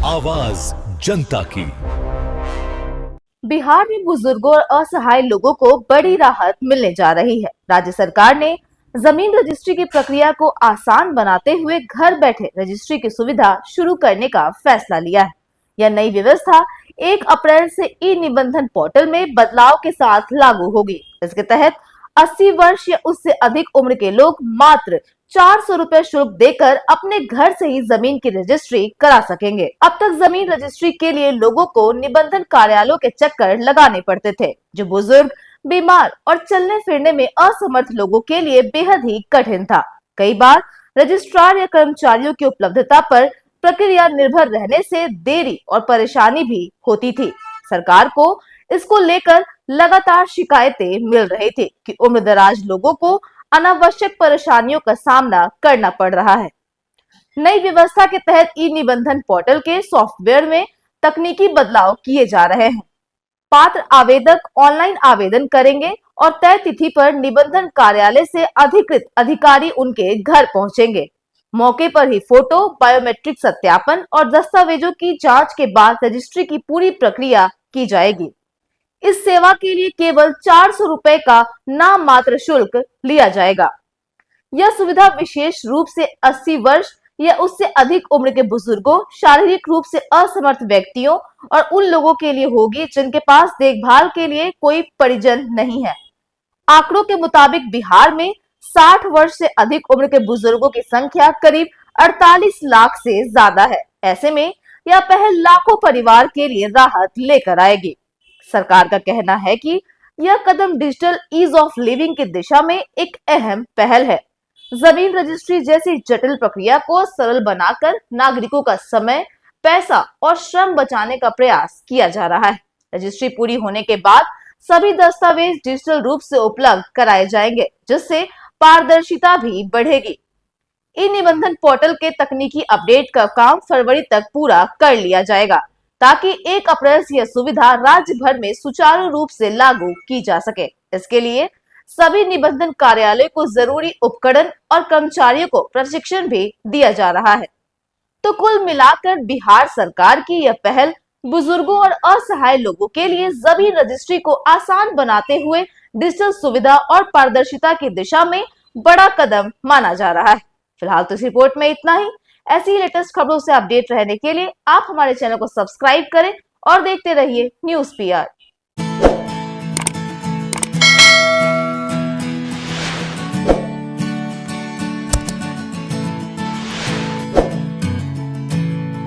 आवाज जनता की। बिहार में बुजुर्गों और असहाय लोगों को बड़ी राहत मिलने जा रही है। राज्य सरकार ने जमीन रजिस्ट्री की प्रक्रिया को आसान बनाते हुए घर बैठे रजिस्ट्री की सुविधा शुरू करने का फैसला लिया है। यह नई व्यवस्था 1 अप्रैल से ई निबंधन पोर्टल में बदलाव के साथ लागू होगी। इसके तहत 80 वर्ष या उससे अधिक उम्र के लोग मात्र 400 रुपए शुल्क देकर अपने घर से ही जमीन की रजिस्ट्री करा सकेंगे। अब तक जमीन रजिस्ट्री के लिए लोगों को निबंधन कार्यालयों के चक्कर लगाने पड़ते थे, जो बुजुर्ग, बीमार और चलने फिरने में असमर्थ लोगों के लिए बेहद ही कठिन था। कई बार रजिस्ट्रार या कर्मचारियों की उपलब्धता पर प्रक्रिया निर्भर रहने से देरी और परेशानी भी होती थी। सरकार को इसको लेकर लगातार शिकायतें मिल रही थी कि उम्रदराज लोगों को अनावश्यक परेशानियों का सामना करना पड़ रहा है। नई व्यवस्था के तहत ई निबंधन पोर्टल के सॉफ्टवेयर में तकनीकी बदलाव किए जा रहे हैं। पात्र आवेदक ऑनलाइन आवेदन करेंगे और तय तिथि पर निबंधन कार्यालय से अधिकृत अधिकारी उनके घर पहुंचेंगे। मौके पर ही फोटो, बायोमेट्रिक सत्यापन और दस्तावेजों की जांच के बाद रजिस्ट्री की पूरी प्रक्रिया की जाएगी। इस सेवा के लिए केवल 400 रुपए का नाम मात्र शुल्क लिया जाएगा। यह सुविधा विशेष रूप से 80 वर्ष या उससे अधिक उम्र के बुजुर्गों, शारीरिक रूप से असमर्थ व्यक्तियों और उन लोगों के लिए होगी जिनके पास देखभाल के लिए कोई परिजन नहीं है। आंकड़ों के मुताबिक बिहार में 60 वर्ष से अधिक उम्र के बुजुर्गों की संख्या करीब 48 लाख से ज्यादा है। ऐसे में यह पहल लाखों परिवार के लिए राहत लेकर आएगी। सरकार का कहना है कि यह कदम डिजिटल ईज ऑफ लिविंग की दिशा में एक अहम पहल है। जमीन रजिस्ट्री जैसी जटिल प्रक्रिया को सरल बनाकर नागरिकों का समय, पैसा और श्रम बचाने का प्रयास किया जा रहा है। रजिस्ट्री पूरी होने के बाद सभी दस्तावेज डिजिटल रूप से उपलब्ध कराए जाएंगे, जिससे पारदर्शिता भी बढ़ेगी। ई निबंधन पोर्टल के तकनीकी अपडेट का काम फरवरी तक पूरा कर लिया जाएगा, ताकि 1 अप्रैल से यह सुविधा राज्य भर में सुचारू रूप से लागू की जा सके। इसके लिए सभी निबंधन कार्यालय को जरूरी उपकरण और कर्मचारियों को प्रशिक्षण भी दिया जा रहा है। तो कुल मिलाकर बिहार सरकार की यह पहल बुजुर्गों और असहाय लोगों के लिए जमीन रजिस्ट्री को आसान बनाते हुए डिजिटल सुविधा और पारदर्शिता की दिशा में बड़ा कदम माना जा रहा है। फिलहाल तो इस रिपोर्ट में इतना ही। ऐसी ही लेटेस्ट खबरों से अपडेट रहने के लिए आप हमारे चैनल को सब्सक्राइब करें और देखते रहिए न्यूज़ पीआर।